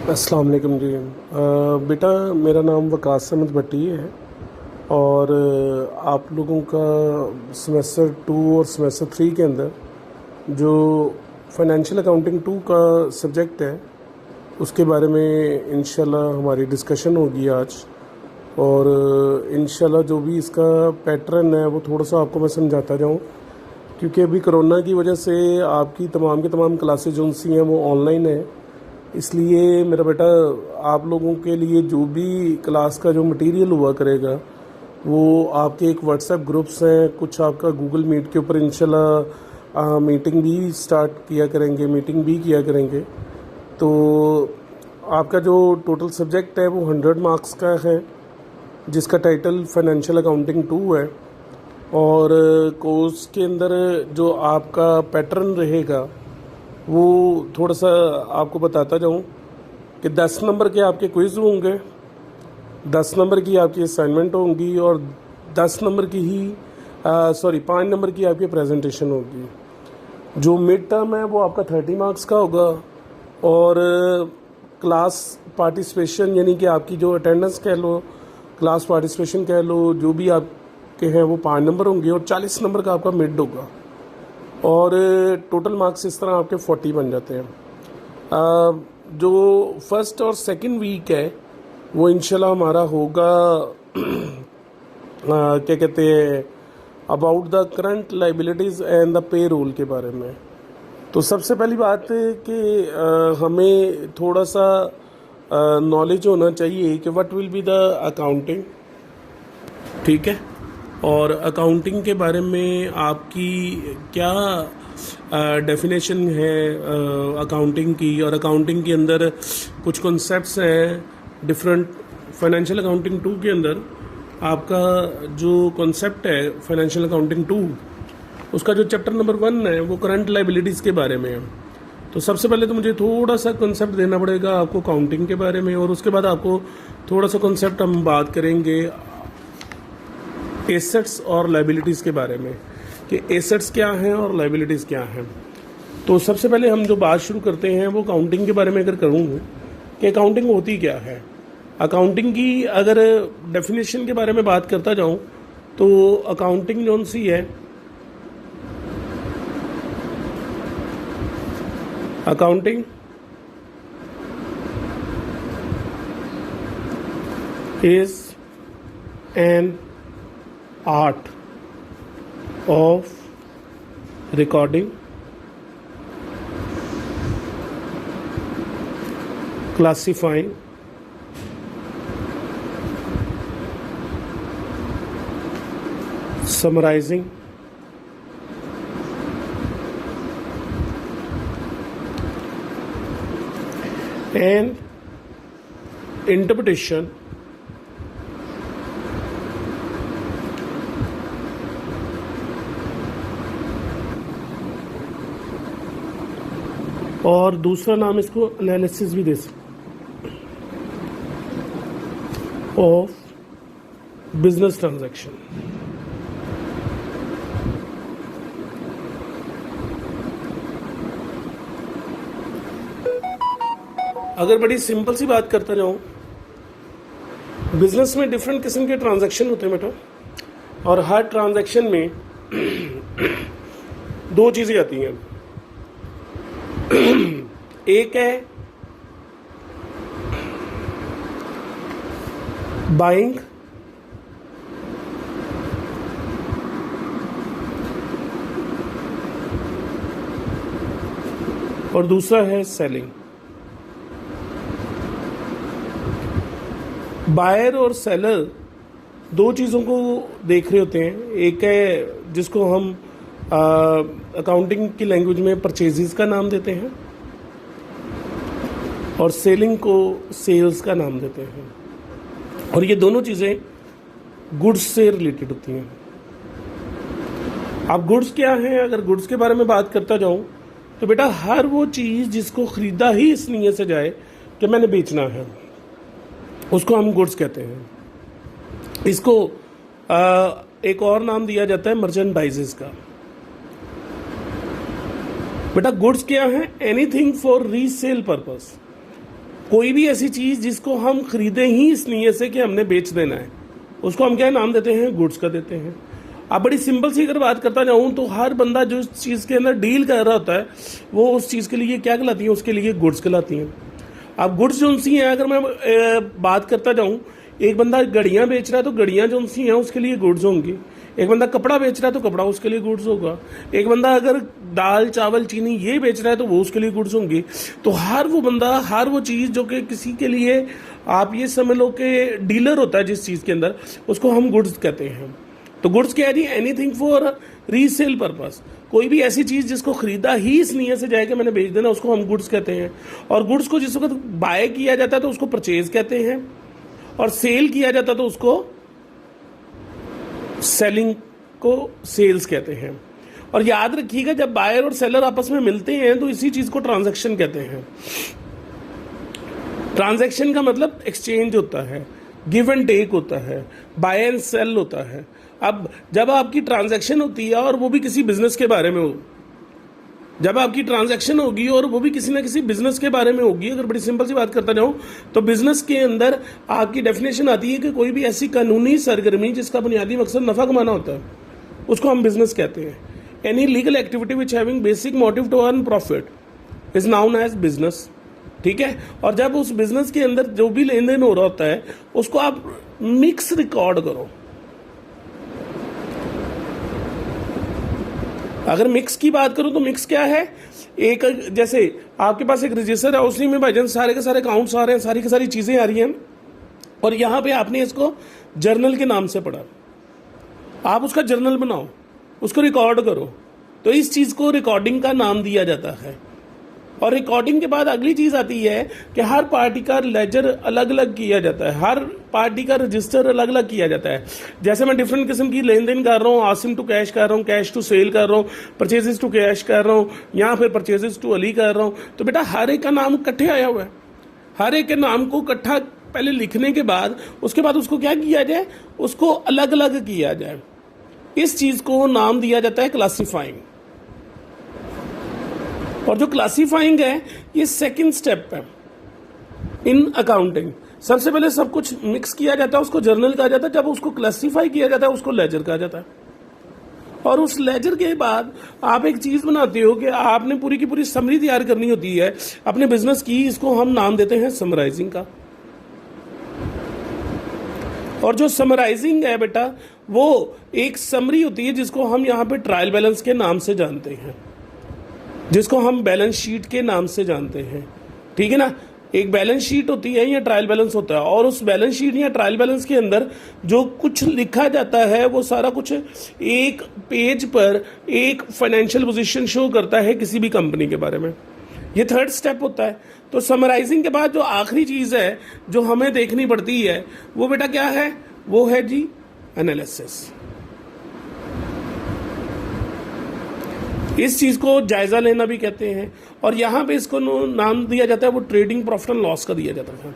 अस्सलाम वालेकुम जी। बेटा, मेरा नाम वकास अहमद भट्टी है और आप लोगों का सेमेस्टर 2 और सेमेस्टर 3 के अंदर जो फाइनेंशियल अकाउंटिंग 2 का सब्जेक्ट है उसके बारे में इंशाल्लाह हमारी डिस्कशन होगी आज। और इंशाल्लाह जो भी इसका पैटर्न है वो थोड़ा सा आपको मैं समझाता जाऊँ, क्योंकि अभी कोरोना की वजह से आपकी तमाम की तमाम क्लासेज जो सी हैं वो ऑनलाइन है। इसलिए मेरा बेटा, आप लोगों के लिए जो भी क्लास का जो मटेरियल हुआ करेगा वो आपके एक व्हाट्सएप ग्रुप्स हैं, कुछ आपका गूगल मीट के ऊपर इंशाल्लाह मीटिंग भी स्टार्ट किया करेंगे, मीटिंग भी किया करेंगे। तो आपका जो टोटल सब्जेक्ट है वो 100 मार्क्स का है, जिसका टाइटल फाइनेंशियल अकाउंटिंग 2 है। और कोर्स के अंदर जो आपका पैटर्न रहेगा वो थोड़ा सा आपको बताता जाऊं कि 10 नंबर के आपके क्विज़ होंगे, 10 नंबर की आपकी असाइनमेंट होंगी और 10 नंबर की ही 5 नंबर की आपकी प्रेजेंटेशन होगी। जो मिड टर्म है वो आपका 30 मार्क्स का होगा। और क्लास पार्टिसिपेशन यानी कि आपकी जो अटेंडेंस कह लो, क्लास पार्टिसिपेशन कह लो, जो भी आपके हैं वो 5 नंबर होंगे और 40 नंबर का आपका मिड होगा। और टोटल मार्क्स इस तरह आपके 40 बन जाते हैं। जो फर्स्ट और सेकंड वीक है वो इंशाल्लाह हमारा होगा क्या कहते हैं, about the current liabilities and the payroll के बारे में। तो सबसे पहली बात है कि हमें थोड़ा सा नॉलेज होना चाहिए कि what will be the accounting, ठीक है। और अकाउंटिंग के बारे में आपकी क्या डेफिनेशन है अकाउंटिंग की, और अकाउंटिंग के अंदर कुछ कॉन्सेप्ट्स हैं डिफरेंट। फाइनेंशियल अकाउंटिंग 2 के अंदर आपका जो कॉन्सेप्ट है फाइनेंशियल अकाउंटिंग 2, उसका जो चैप्टर नंबर 1 है वो करंट लाइबिलिटीज़ के बारे में है। तो सबसे पहले तो मुझे थोड़ा सा कॉन्सेप्ट देना पड़ेगा आपको अकाउंटिंग के बारे में, और उसके बाद आपको थोड़ा सा कॉन्सेप्ट हम बात करेंगे एसेट्स और लाइबिलिटीज़ के बारे में कि एसेट्स क्या हैं और लाइबिलिटीज़ क्या हैं। तो सबसे पहले हम जो बात शुरू करते हैं वो अकाउंटिंग के बारे में अगर करूँ कि अकाउंटिंग होती क्या है। अकाउंटिंग की अगर डेफिनेशन के बारे में बात करता जाऊँ तो अकाउंटिंग कौन सी है, accounting is an art of recording, classifying, summarizing, and interpretation और दूसरा नाम इसको एनालिसिस भी दे सकते ऑफ बिजनेस ट्रांजैक्शन। अगर बड़ी सिंपल सी बात करता जाऊं, बिजनेस में डिफरेंट किस्म के ट्रांजैक्शन होते हैं बेटा, और हर ट्रांजैक्शन में दो चीज़ें आती हैं। एक है बाइंग और दूसरा है सेलिंग। बायर और सेलर दो चीज़ों को देख रहे होते हैं। एक है जिसको हम अकाउंटिंग की लैंग्वेज में परचेजेस का नाम देते हैं, और सेलिंग को सेल्स का नाम देते हैं। और ये दोनों चीज़ें गुड्स से रिलेटेड होती हैं। अब गुड्स क्या है, अगर गुड्स के बारे में बात करता जाऊं तो बेटा हर वो चीज़ जिसको खरीदा ही इस नीयत से जाए कि मैंने बेचना है, उसको हम गुड्स कहते हैं। इसको एक और नाम दिया जाता है मर्चेंडाइजेस का। बेटा गुड्स क्या है, एनीथिंग फॉर रीसेल पर्पस। कोई भी ऐसी चीज़ जिसको हम खरीदें ही इस नीयत से कि हमने बेच देना है, उसको हम क्या नाम देते हैं? गुड्स का देते हैं। अब बड़ी सिंपल सी अगर बात करता जाऊँ तो हर बंदा जो इस चीज़ के अंदर डील कर रहा होता है वो उस चीज़ के लिए क्या कहलाती है? उसके लिए गुड्स कहलाती हैं। अब गुड्स जो सी हैं, अगर मैं बात करता जाऊँ, एक बंदा घड़ियाँ बेच रहा है तो घड़ियाँ जो सी हैं उसके लिए गुड्स होंगी। एक बंदा कपड़ा बेच रहा है तो कपड़ा उसके लिए गुड्स होगा। एक बंदा अगर दाल चावल चीनी ये बेच रहा है तो वो उसके लिए गुड्स होंगी। तो हर वो बंदा, हर वो चीज़ जो कि किसी के लिए आप ये समझ लो कि डीलर होता है जिस चीज़ के अंदर, उसको हम गुड्स कहते हैं। तो गुड्स क्या है जी? Anything for resale purpose. कोई भी ऐसी चीज़ जिसको खरीदा ही इस नीयत से जाए कि मैंने बेच देना, उसको हम गुड्स कहते हैं। और गुड्स को जिस वक्त बाय किया जाता है तो उसको परचेज कहते हैं, और सेल किया जाता है तो उसको सेलिंग को सेल्स कहते हैं। और याद रखिएगा, जब बायर और सेलर आपस में मिलते हैं तो इसी चीज़ को ट्रांजैक्शन कहते हैं। ट्रांजैक्शन का मतलब एक्सचेंज होता है, गिव एंड टेक होता है, बाय एंड सेल होता है। अब जब आपकी ट्रांजैक्शन होती है और वो भी किसी बिजनेस के बारे में हो, जब आपकी ट्रांजैक्शन होगी और वो भी किसी ना किसी बिजनेस के बारे में होगी, अगर बड़ी सिंपल सी बात करता जाऊं तो बिजनेस के अंदर आपकी डेफिनेशन आती है कि कोई भी ऐसी कानूनी सरगर्मी जिसका बुनियादी मकसद नफा कमाना होता है, उसको हम बिजनेस कहते हैं। Any legal activity which having basic motive to earn profit is known as business. ठीक है। और जब उस बिजनेस के अंदर जो भी लेन देन हो रहा होता है उसको आप मिक्स रिकॉर्ड करो। अगर मिक्स की बात करूं तो मिक्स क्या है? एक जैसे आपके पास एक रजिस्टर है, उसी में भाईजान सारे के सारे अकाउंट्स आ रहे हैं, सारी की सारी चीज़ें आ रही हैं, और यहाँ पे आपने इसको जर्नल के नाम से पढ़ा। आप उसका जर्नल बनाओ, उसको रिकॉर्ड करो, तो इस चीज़ को रिकॉर्डिंग का नाम दिया जाता है। और रिकॉर्डिंग के बाद अगली चीज़ आती है कि हर पार्टी का लेजर अलग अलग किया जाता है, हर पार्टी का रजिस्टर अलग अलग किया जाता है। जैसे मैं डिफरेंट किस्म की लेन देन कर रहा हूँ, आसिम टू कैश कर रहा हूँ, कैश टू सेल कर रहा हूँ, परचेजेस टू कैश कर रहा हूँ, या फिर परचेजेस टू अली कर रहा हूँ, तो बेटा हर एक का नाम इकट्ठे आया हुआ है। हर एक के नाम को इकट्ठा पहले लिखने के बाद उसके बाद उसको क्या किया जाए? उसको अलग अलग किया जाए। इस चीज़ को नाम दिया जाता है क्लासीफाइंग। और जो क्लासीफाइंग है ये सेकंड स्टेप है इन अकाउंटिंग। सबसे पहले सब कुछ मिक्स किया जाता है, उसको जर्नल कहा जाता है। जब उसको क्लासीफाई किया जाता है उसको लेजर कहा जाता है। और उस लेजर के बाद आप एक चीज़ बनाते हो कि आपने पूरी की पूरी समरी तैयार करनी होती है अपने बिजनेस की। इसको हम नाम देते हैं समराइजिंग का। और जो समराइजिंग है बेटा वो एक समरी होती है जिसको हम यहाँ पे ट्रायल बैलेंस के नाम से जानते हैं, जिसको हम बैलेंस शीट के नाम से जानते हैं। ठीक है ना? एक बैलेंस शीट होती है या ट्रायल बैलेंस होता है, और उस बैलेंस शीट या ट्रायल बैलेंस के अंदर जो कुछ लिखा जाता है वो सारा कुछ एक पेज पर एक फाइनेंशियल पोजीशन शो करता है किसी भी कंपनी के बारे में। ये थर्ड स्टेप होता है। तो समराइजिंग के बाद जो आखिरी चीज़ है जो हमें देखनी पड़ती है वो बेटा क्या है? वो है जी एनालिसिस। इस चीज़ को जायज़ा लेना भी कहते हैं, और यहाँ पे इसको नाम दिया जाता है वो ट्रेडिंग प्रॉफिट एंड लॉस का दिया जाता है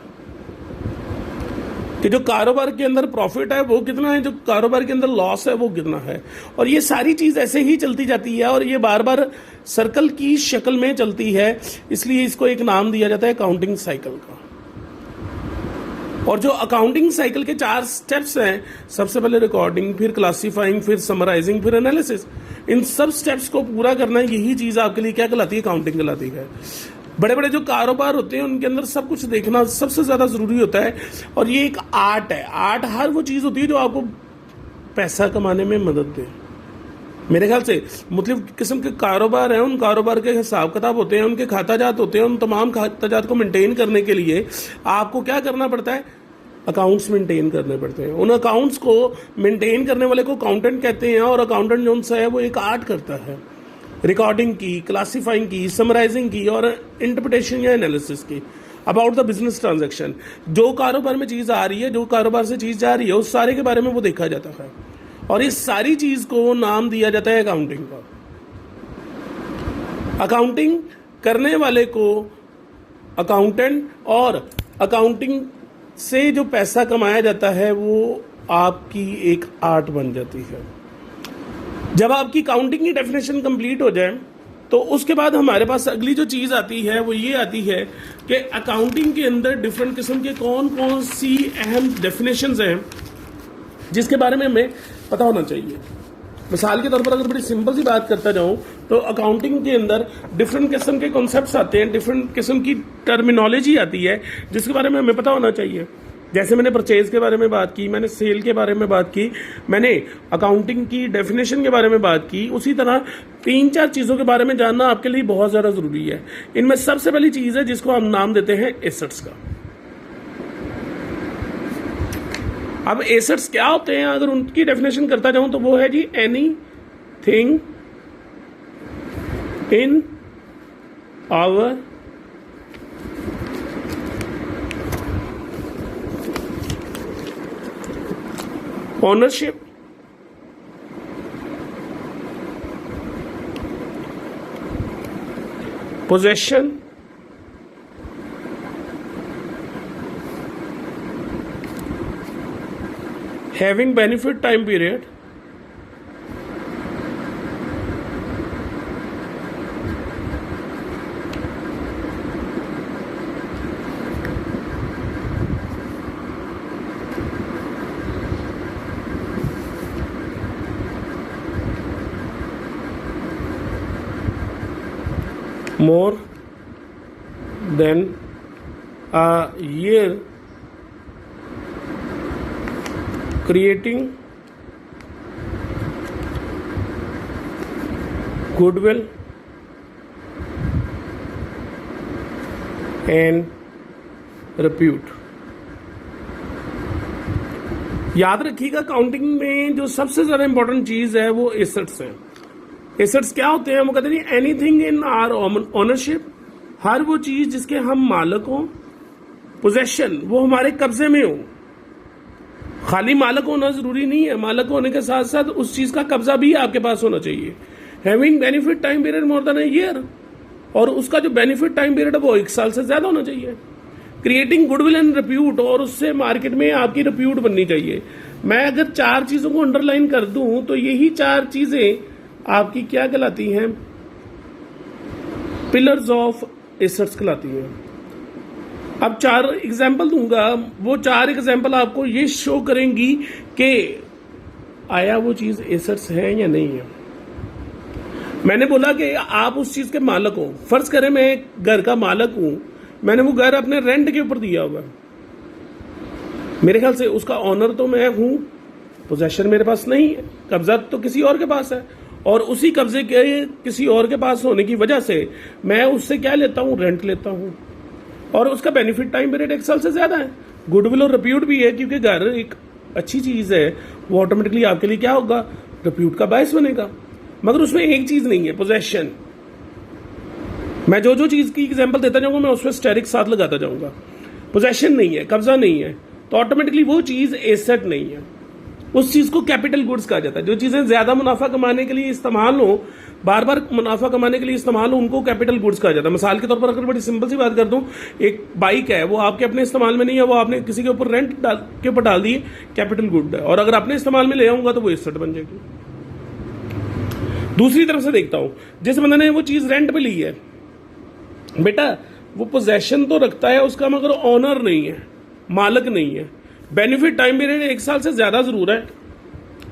कि जो कारोबार के अंदर प्रॉफिट है वो कितना है, जो कारोबार के अंदर लॉस है वो कितना है। और ये सारी चीज़ ऐसे ही चलती जाती है और ये बार बार सर्कल की शक्ल में चलती है, इसलिए इसको एक नाम दिया जाता है अकाउंटिंग साइकिल का। और जो अकाउंटिंग साइकिल के 4 स्टेप्स हैं, सबसे पहले रिकॉर्डिंग, फिर क्लासीफाइंग, फिर समराइजिंग, फिर एनालिसिस। इन सब स्टेप्स को पूरा करना, यही चीज़ आपके लिए क्या कहलाती है? अकाउंटिंग कहलाती है। बड़े बड़े जो कारोबार होते हैं उनके अंदर सब कुछ देखना सबसे ज़्यादा ज़रूरी होता है, और ये एक आर्ट है। आर्ट हर वो चीज़ होती है जो आपको पैसा कमाने में मदद दे। मेरे ख्याल से मुख्तलिफ किस्म के कारोबार हैं, उन कारोबार के हिसाब किताब होते हैं, उनके खाताजात होते हैं। उन तमाम खाताजात को मेंटेन करने के लिए आपको क्या करना पड़ता है? अकाउंट्स मेंटेन करने पड़ते हैं। उन अकाउंट्स को मेंटेन करने वाले को अकाउंटेंट कहते हैं, और अकाउंटेंट जो सा है वो एक आर्ट करता है रिकॉर्डिंग की, क्लासीफाइंग की, समराइजिंग की और इंटरप्रिटेशन या एनालिसिस की अबाउट द बिजनेस ट्रांजैक्शन। जो कारोबार में चीज़ आ रही है, जो कारोबार से चीज़ जा रही है, उस सारे के बारे में वो देखा जाता है, और इस सारी चीज़ को नाम दिया जाता है अकाउंटिंग का। अकाउंटिंग करने वाले को अकाउंटेंट, और अकाउंटिंग से जो पैसा कमाया जाता है वो आपकी एक आर्ट बन जाती है। जब आपकी अकाउंटिंग की डेफिनेशन कंप्लीट हो जाए तो उसके बाद हमारे पास अगली जो चीज़ आती है वो ये आती है कि अकाउंटिंग के अंदर डिफरेंट किस्म के कौन कौन सी अहम डेफिनेशंस हैं जिसके बारे में हमें पता होना चाहिए। मिसाल के तौर पर अगर बड़ी सिंपल सी बात करता जाऊं तो अकाउंटिंग के अंदर डिफरेंट किस्म के कॉन्सेप्ट्स आते हैं, डिफरेंट किस्म की टर्मिनोलॉजी आती है जिसके बारे में हमें पता होना चाहिए। जैसे मैंने परचेज के बारे में बात की, मैंने सेल के बारे में बात की, मैंने अकाउंटिंग की डेफिनेशन के बारे में बात की, उसी तरह 3-4 चीज़ों के बारे में जानना आपके लिए बहुत ज़्यादा ज़रूरी है। इनमें सबसे पहली चीज़ है जिसको हम नाम देते हैं एसेट्स का। अब एसेट्स क्या होते हैं अगर उनकी डेफिनेशन करता जाऊं तो वो है जी anything in our ownership, possession, having benefit time period, more than a year, creating goodwill and repute। याद रखिएगा अकाउंटिंग में जो सबसे ज्यादा इंपॉर्टेंट चीज है वो एसेट्स हैं। एसेट्स क्या होते हैं? वो कहते हैं एनीथिंग इन आवर ओनरशिप, हर वो चीज जिसके हम मालिक हों। पोजेशन, वो हमारे कब्जे में हो। खाली मालिक होना जरूरी नहीं है, मालिक होने के साथ साथ उस चीज का कब्जा भी आपके पास होना चाहिए। Having benefit time period more than a year, और उसका जो बेनिफिट टाइम पीरियड है वो 1 साल से ज्यादा होना चाहिए। क्रिएटिंग गुडविल एंड रिप्यूट, और उससे मार्केट में आपकी रिप्यूट बननी चाहिए। मैं अगर 4 चीजों को अंडरलाइन कर दूं तो यही 4 चीजें आपकी क्या कहलाती हैं? पिलर्स ऑफ एसेट्स कहलाती हैं। अब 4 एग्जाम्पल दूंगा, वो 4 एग्जाम्पल आपको ये शो करेंगी कि आया वो चीज एसेट्स है या नहीं है। मैंने बोला कि आप उस चीज के मालिक हो। फर्ज करें मैं एक घर का मालिक हूं, मैंने वो घर अपने रेंट के ऊपर दिया हुआ, मेरे ख्याल से उसका ऑनर तो मैं हूं, पोजेशन मेरे पास नहीं है, कब्जा तो किसी और के पास है, और उसी कब्जे के किसी और के पास होने की वजह से मैं उससे क्या लेता हूं? रेंट लेता हूं, और उसका बेनिफिट टाइम पीरियड 1 साल से ज्यादा है। गुडविल और रिप्यूट भी है, क्योंकि घर एक अच्छी चीज है, वो ऑटोमेटिकली आपके लिए क्या होगा? रिप्यूट का बायस बनेगा। मगर उसमें एक चीज नहीं है, पोजेशन। मैं जो जो चीज की एग्जांपल देता जाऊंगा मैं उसमें स्टेरिक साथ लगाता जाऊंगा। पोजेशन नहीं है, कब्जा नहीं है, तो ऑटोमेटिकली वो चीज एसेट नहीं है। उस चीज को कैपिटल गुड्स कहा जाता है। जो चीजें ज्यादा मुनाफा कमाने के लिए इस्तेमाल हो, बार बार मुनाफा कमाने के लिए इस्तेमाल हो, उनको कैपिटल गुड्स कहा जाता है। मिसाल के तौर पर अगर बड़ी सिंपल सी बात कर दूं, एक बाइक है, वो आपके अपने इस्तेमाल में नहीं है, वो आपने किसी के ऊपर रेंट के ऊपर डाल दी, कैपिटल गुड है, और अगर अपने इस्तेमाल में ले आऊंगा तो वो एसेट बन जाएगी। दूसरी तरफ से देखता हूं, जिस बंदे ने वो चीज रेंट पे ली है, बेटा वो पोजेशन तो रखता है उसका, मगर ऑनर नहीं है, मालिक नहीं है। बेनिफिट टाइम पीरियड 1 साल से ज्यादा जरूर है,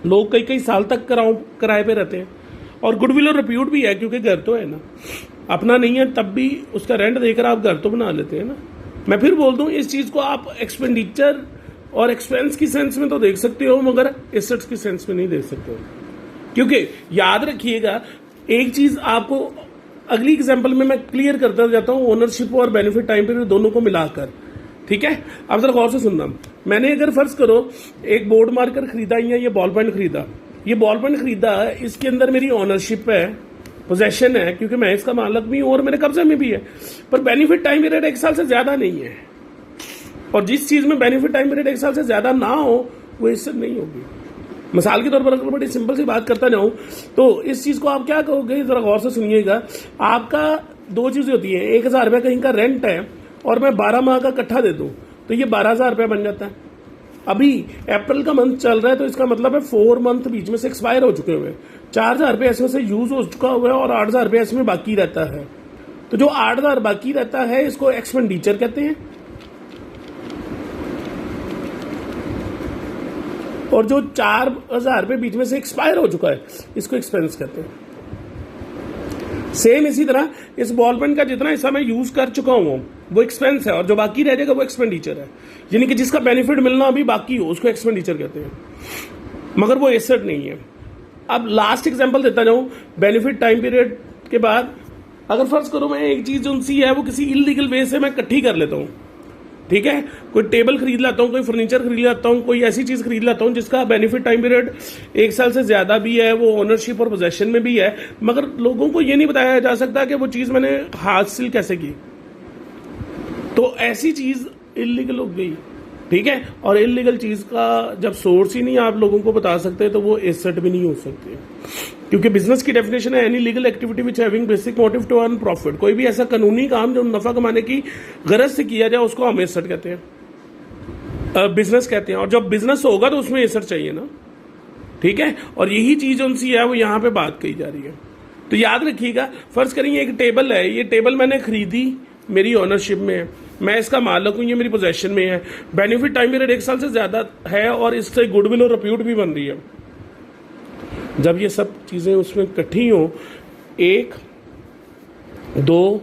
लोग कई कई साल तक किराए पे रहते हैं, और गुडविल और रिप्यूट भी है, क्योंकि घर तो है ना, अपना नहीं है तब भी उसका रेंट देकर आप घर तो बना लेते हैं ना। मैं फिर बोल दूं, इस चीज को आप एक्सपेंडिचर और एक्सपेंस की सेंस में तो देख सकते हो, मगर एसेट्स की सेंस में नहीं देख सकते हो। क्योंकि याद रखिएगा एक चीज आपको अगली एग्जाम्पल में मैं क्लियर करता जाता हूं, ओनरशिप और बेनिफिट टाइम पीरियड दोनों को मिलाकर, ठीक है। अब जरा गौर से सुनना, मैंने अगर फर्ज करो एक बोर्ड मार्कर खरीदा या ये बॉल पेन खरीदा, ये बॉल पेन खरीदा, इसके अंदर मेरी ओनरशिप है, पोजेशन है, क्योंकि मैं इसका मालिक भी हूं और मेरे कब्जे में भी है, पर बेनिफिट टाइम पीरियड 1 साल से ज्यादा नहीं है। और जिस चीज में बेनिफिट टाइम पीरियड 1 साल से ज्यादा ना हो वो एसेट नहीं होगी। मिसाल के तौर पर अगर बड़ी सिंपल सी बात करता जाऊं तो इस चीज को आप क्या कहोगे, जरा गौर से सुनिएगा। आपका 2 चीजें होती है, 1000 रुपया कहीं का रेंट है और मैं 12 माह का इकट्ठा दे दूं तो ये 12,000 रुपया बन जाता है। अभी अप्रैल का मंथ चल रहा है, तो इसका मतलब है 4 मंथ बीच में से एक्सपायर हो चुके हुए हैं। 4,000 रुपये इसमें से यूज हो चुका हुआ है और 8,000 रुपये इसमें बाकी रहता है। तो जो 8,000 बाकी रहता है इसको एक्सपेंडिचर कहते हैं, और जो 4,000 रुपये बीच में से एक्सपायर हो चुका है इसको एक्सपेंस कहते हैं। सेम इसी तरह इस बॉल पेन का जितना हिस्सा मैं यूज कर चुका हूं वो एक्सपेंस है, और जो बाकी रह जाएगा वो एक्सपेंडिचर है। यानी कि जिसका बेनिफिट मिलना अभी बाकी हो उसको एक्सपेंडिचर कहते हैं, मगर वो एसेट नहीं है। अब लास्ट एग्जांपल देता जाऊं, बेनिफिट टाइम पीरियड के बाद अगर फर्ज करो मैं एक चीज जो सी है वो किसी इलीगल वे से मैं इकट्ठी कर लेता हूं, ठीक है, कोई टेबल खरीद लाता हूँ, कोई फर्नीचर खरीद लाता हूँ, कोई ऐसी चीज खरीद लाता हूँ जिसका बेनिफिट टाइम पीरियड 1 साल से ज्यादा भी है, वो ओनरशिप और पोजेशन में भी है, मगर लोगों को ये नहीं बताया जा सकता कि वो चीज मैंने हासिल कैसे की, तो ऐसी चीज इलीगल हो गई, ठीक है। और इलीगल चीज का जब सोर्स ही नहीं आप लोगों को बता सकते तो वो एसेट भी नहीं हो सकते, क्योंकि बिजनेस की डेफिनेशन है any legal activity which having basic motive to earn profit. कोई भी ऐसा कानूनी काम जो नफा कमाने की गरज से किया जाए उसको हम एसेट कहते हैं, बिजनेस कहते हैं। और जब बिजनेस होगा तो उसमें एसेट चाहिए ना, ठीक है। और यही चीज उनसी है वो यहाँ पे बात कही जा रही है। तो याद रखिएगा, फर्ज करिए एक टेबल है, ये टेबल मैंने खरीदी, मेरी ओनरशिप में है, मैं इसका मालिक हूं, ये मेरी पोजेशन में है, बेनिफिट टाइम पीरियड 1 साल से ज्यादा है और इससे गुडविल और रिप्यूट भी बन रही है। जब ये सब चीजें उसमें इकट्ठी हो, 1, 2,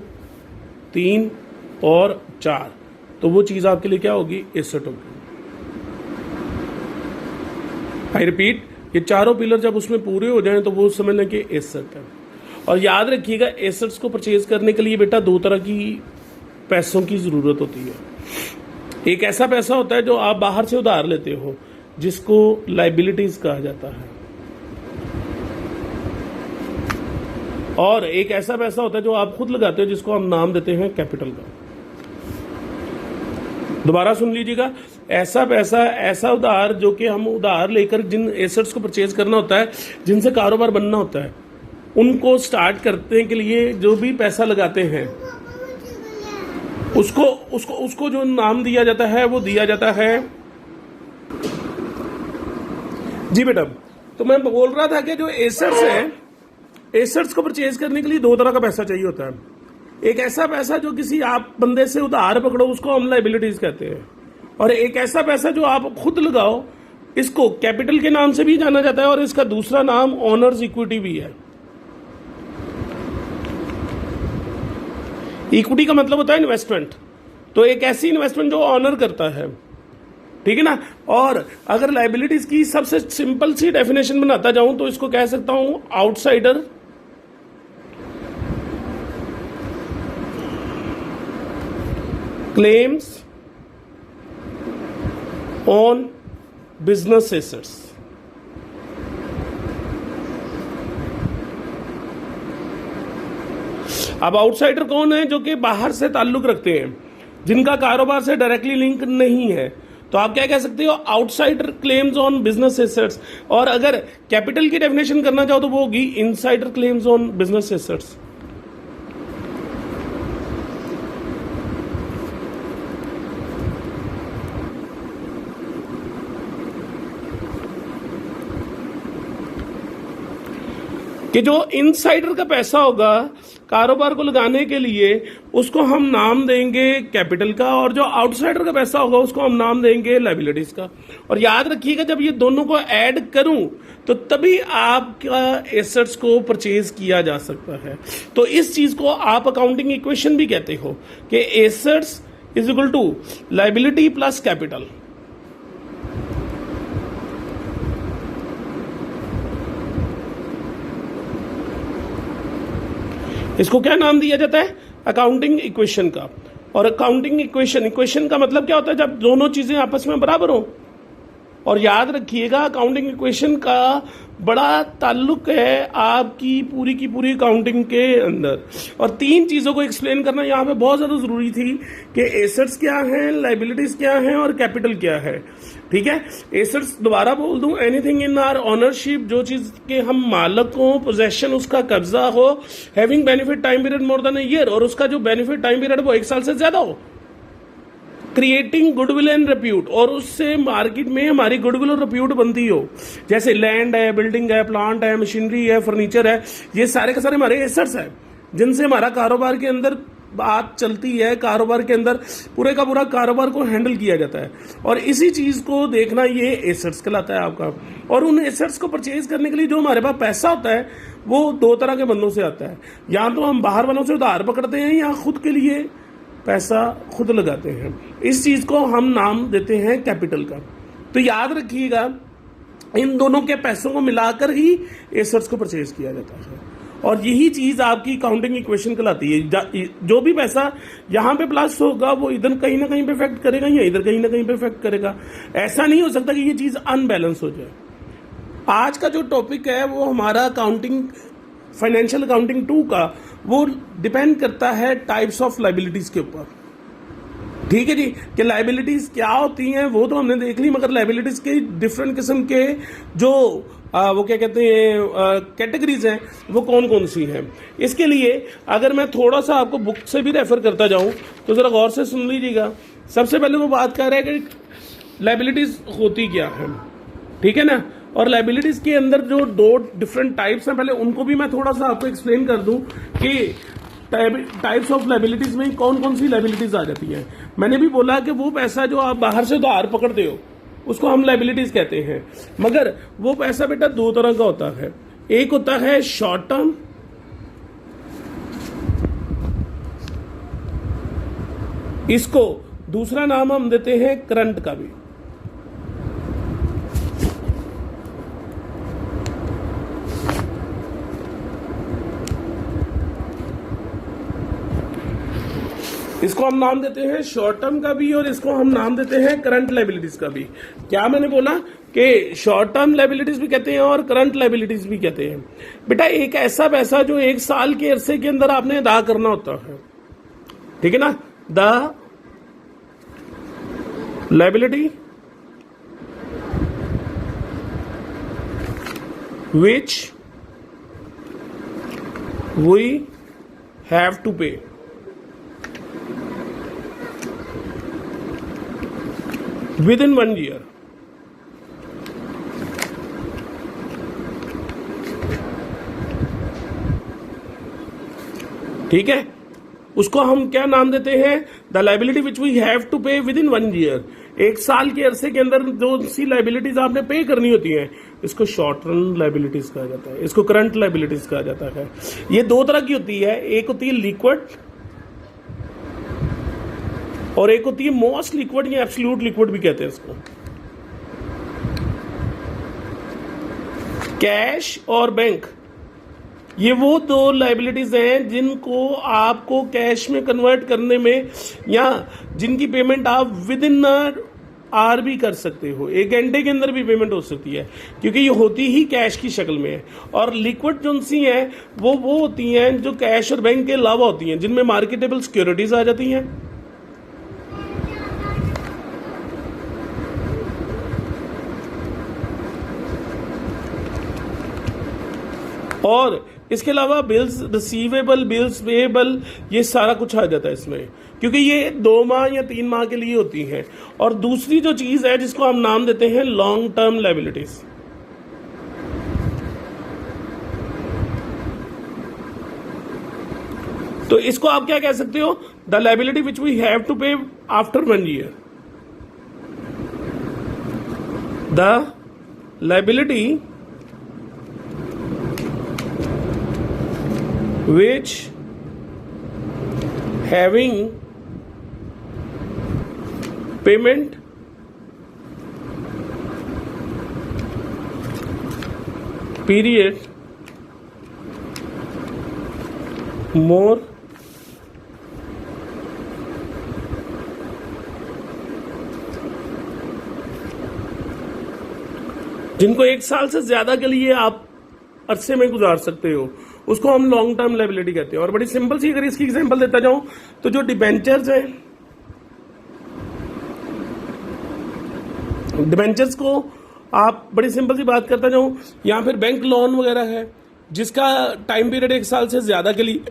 3 और 4, तो वो चीज आपके लिए क्या होगी, एसेट होगी। आई रिपीट, ये चारों पिलर जब उसमें पूरे हो जाएं तो वो समझना कि एसेट है। और याद रखिएगा, एसेट्स को परचेज करने के लिए बेटा 2 तरह की पैसों की जरूरत होती है। एक ऐसा पैसा होता है जो आप बाहर से उधार लेते हो, जिसको लाइबिलिटीज कहा जाता है, और एक ऐसा पैसा होता है जो आप खुद लगाते हो, जिसको हम नाम देते हैं कैपिटल का। दोबारा सुन लीजिएगा, ऐसा पैसा, ऐसा उधार जो कि हम उधार लेकर जिन एसेट्स को परचेज करना होता है, जिनसे कारोबार बनना होता है, उनको स्टार्ट करने के लिए जो भी पैसा लगाते हैं उसको उसको उसको जो नाम दिया जाता है वो दिया जाता है। जी बेटा, तो मैं बोल रहा था कि जो एसेट्स है, एसेट्स को परचेज करने के लिए 2 तरह का पैसा चाहिए होता है। एक ऐसा पैसा जो किसी आप बंदे से उधार पकड़ो, उसको हम लाइबिलिटीज कहते हैं, और एक ऐसा पैसा जो आप खुद लगाओ, इसको कैपिटल के नाम से भी जाना जाता है, और इसका दूसरा नाम ओनर्स इक्विटी भी है। इक्विटी का मतलब होता है इन्वेस्टमेंट, तो एक ऐसी इन्वेस्टमेंट जो ऑनर करता है, ठीक है ना। और अगर लाइबिलिटीज की सबसे सिंपल सी डेफिनेशन बनाता जाऊं तो इसको कह सकता हूं outsider claims on business assets. अब आउटसाइडर कौन है, जो कि बाहर से ताल्लुक रखते हैं, जिनका कारोबार से डायरेक्टली लिंक नहीं है, तो आप क्या कह सकते हो, outsider claims on business assets. और अगर कैपिटल की डेफिनेशन करना चाहो तो वो होगी insider claims on business assets. कि जो इनसाइडर का पैसा होगा कारोबार को लगाने के लिए, उसको हम नाम देंगे कैपिटल का, और जो आउटसाइडर का पैसा होगा उसको हम नाम देंगे लायबिलिटीज का। और याद रखिएगा, जब ये दोनों को ऐड करूं तो तभी आपका एसेट्स को परचेज किया जा सकता है। तो इस चीज को आप अकाउंटिंग इक्वेशन भी कहते हो कि assets is equal to liability plus capital. इसको क्या नाम दिया जाता है, अकाउंटिंग इक्वेशन का। और अकाउंटिंग इक्वेशन का मतलब क्या होता है, जब दोनों चीजें आपस में बराबर हो। और याद रखिएगा, अकाउंटिंग इक्वेशन का बड़ा ताल्लुक है आपकी पूरी की पूरी अकाउंटिंग के अंदर। और 3 चीजों को एक्सप्लेन करना यहाँ पे बहुत ज्यादा जरूरी थी कि एसेट्स क्या हैं, लायबिलिटीज क्या हैं और कैपिटल क्या है, ठीक है। एसेट्स दोबारा बोल दूं, एनीथिंग इन आवर ओनरशिप, जो चीज के हम मालक हो, पोजेशन उसका कब्जा हो, having benefit time period more than a year, और उसका जो बेनिफिट टाइम पीरियड वो 1 साल से ज्यादा हो। क्रिएटिंग गुडविल एंड रिप्यूट, और उससे मार्केट में हमारी गुडविल और रिप्यूट बनती हो। जैसे लैंड है, बिल्डिंग है, प्लांट है, मशीनरी है, फर्नीचर है, ये सारे के सारे हमारे एसेट्स हैं जिनसे हमारा कारोबार के अंदर बात चलती है, कारोबार के अंदर पूरे का पूरा कारोबार को हैंडल किया जाता है। और इसी चीज को देखना ये एसेट्स कहलाता है आपका। और उन एसेट्स को परचेज करने के लिए जो हमारे पास पैसा होता है वो दो तरह के बंदों से आता है, या तो हम बाहर वालों से उधार पकड़ते हैं या खुद के लिए पैसा खुद लगाते हैं। इस चीज को हम नाम देते हैं कैपिटल का। तो याद रखिएगा, इन दोनों के पैसों को मिलाकर ही एसेट्स को परचेज किया जाता है, और यही चीज आपकी काउंटिंग इक्वेशन कहलाती है। जो भी पैसा यहाँ पे प्लस होगा वो इधर कहीं ना कहीं पे इफेक्ट करेगा या इधर कहीं ना कहीं पे इफेक्ट करेगा। ऐसा नहीं हो सकता कि ये चीज अनबैलेंस हो जाए। आज का जो टॉपिक है वो हमारा अकाउंटिंग, फाइनेंशियल अकाउंटिंग 2 का, वो डिपेंड करता है टाइप्स ऑफ लाइबिलिटीज के ऊपर। ठीक है जी, कि लाइबिलिटीज क्या होती हैं वो तो हमने देख ली, मगर लाइबिलिटीज के डिफरेंट किस्म के जो वो क्या कहते हैं कैटेगरीज हैं वो कौन कौन सी हैं। इसके लिए अगर मैं थोड़ा सा आपको बुक से भी रेफर करता जाऊं तो जरा गौर से सुन लीजिएगा। सबसे पहले वो बात कर रहे हैं कि लाइबिलिटीज होती क्या है, ठीक है ना। और लाइबिलिटीज के अंदर जो दो डिफरेंट टाइप्स हैं, पहले उनको भी मैं थोड़ा सा आपको एक्सप्लेन कर दूं कि टाइप्स ऑफ लाइबिलिटीज में कौन कौन सी लाइबिलिटीज आ जाती हैं। मैंने भी बोला कि वो पैसा जो आप बाहर से उधार पकड़ते हो उसको हम लाइबिलिटीज कहते हैं, मगर वो पैसा बेटा दो तरह का होता है। एक होता है शॉर्ट टर्म, इसको दूसरा नाम हम देते हैं करंट का भी। इसको हम नाम देते हैं शॉर्ट टर्म का भी, और इसको हम नाम देते हैं करंट लाइबिलिटीज का भी। क्या मैंने बोला कि शॉर्ट टर्म लाइबिलिटीज भी कहते हैं और करंट लाइबिलिटीज भी कहते हैं। बेटा एक ऐसा पैसा जो एक साल के अरसे के अंदर आपने अदा करना होता है, ठीक है ना। The liability which we have to pay within 1 year। ठीक है, उसको हम क्या नाम देते हैं, the liability which we have to pay within 1 year. एक साल के अरसे के अंदर जो सी लाइबिलिटीज आपने पे करनी होती हैं, इसको शॉर्ट टर्म लाइबिलिटीज कहा जाता है, इसको करंट लाइबिलिटीज कहा जाता है। ये दो तरह की होती है, एक होती है लिक्विड और एक होती है मोस्ट लिक्विड या एब्सोल्यूट लिक्विड भी कहते हैं इसको। कैश और बैंक, ये वो दो लाइबिलिटीज हैं जिनको आपको कैश में कन्वर्ट करने में, या जिनकी पेमेंट आप विद इन आर भी कर सकते हो, 1 घंटे के अंदर भी पेमेंट हो सकती है, क्योंकि ये होती ही कैश की शक्ल में है। और लिक्विड जो सी हैं वो होती हैं जो कैश और बैंक के अलावा होती हैं, जिनमें मार्केटेबल सिक्योरिटीज आ जाती हैं, और इसके अलावा बिल्स रिसीवेबल, बिल्स पेएबल, ये सारा कुछ आ जाता है इसमें, क्योंकि ये 2 माह या 3 माह के लिए होती हैं। और दूसरी जो चीज है जिसको हम नाम देते हैं लॉन्ग टर्म लाइबिलिटीज। तो इसको आप क्या कह सकते हो, the liability which we have to pay after 1 year. The liability which having payment period more जिनको 1 साल से ज्यादा के लिए आप अरसे में गुजार सकते हो, उसको हम लॉन्ग टर्म लाइबिलिटी कहते हैं। और बड़ी सिंपल सी अगर इसकी एग्जांपल देता जाऊं तो जो डिबेंचर्स हैं, डिबेंचर्स को आप बड़ी सिंपल सी बात करता जाऊं, या फिर बैंक लोन वगैरह है जिसका टाइम पीरियड 1 साल से ज्यादा के लिए,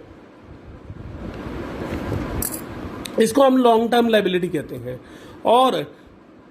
इसको हम लॉन्ग टर्म लाइबिलिटी कहते हैं। और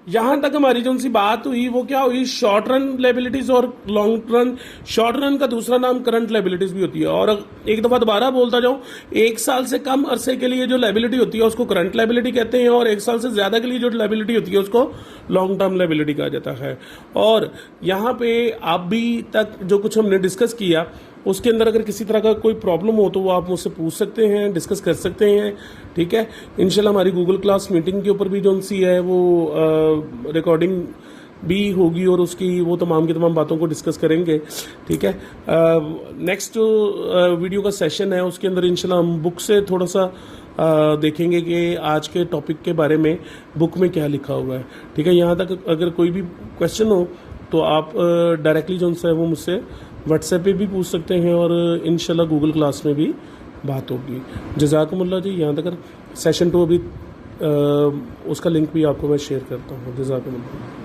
यहाँ तक हमारी जो सी बात हुई वो क्या हुई, शॉर्ट रन लाइबिलिटीज और लॉन्ग रन। शॉर्ट रन का दूसरा नाम करंट लाइबिलिटीज भी होती है। और एक दफ़ा दोबारा बोलता जाऊँ, 1 साल से कम अरसे के लिए जो लाइबिलिटी होती है उसको करंट लाइबिलिटी कहते हैं, और 1 साल से ज़्यादा के लिए जो लाइबिलिटी होती है उसको लॉन्ग टर्म लाइबिलिटी कहा जाता है। और यहाँ पे अभी तक जो कुछ हमने डिस्कस किया उसके अंदर अगर किसी तरह का कोई प्रॉब्लम हो तो वो आप मुझसे पूछ सकते हैं, डिस्कस कर सकते हैं, ठीक है। इंशाल्लाह हमारी गूगल क्लास मीटिंग के ऊपर भी जो सी है वो रिकॉर्डिंग भी होगी और उसकी वो तमाम की तमाम बातों को डिस्कस करेंगे, ठीक है। नेक्स्ट जो वीडियो का सेशन है उसके अंदर इंशाल्लाह हम बुक से थोड़ा सा देखेंगे कि आज के टॉपिक के बारे में बुक में क्या लिखा हुआ है, ठीक है। यहाँ तक अगर कोई भी क्वेश्चन हो तो आप डायरेक्टली जो है वो मुझसे व्हाट्सएप पे भी पूछ सकते हैं और इंशाल्लाह गूगल क्लास में भी बात होगी। जज़ाकुमुल्लाह जी। यहाँ तक सेशन 2 अभी उसका लिंक भी आपको मैं शेयर करता हूँ। जज़ाकुमुल्लाह।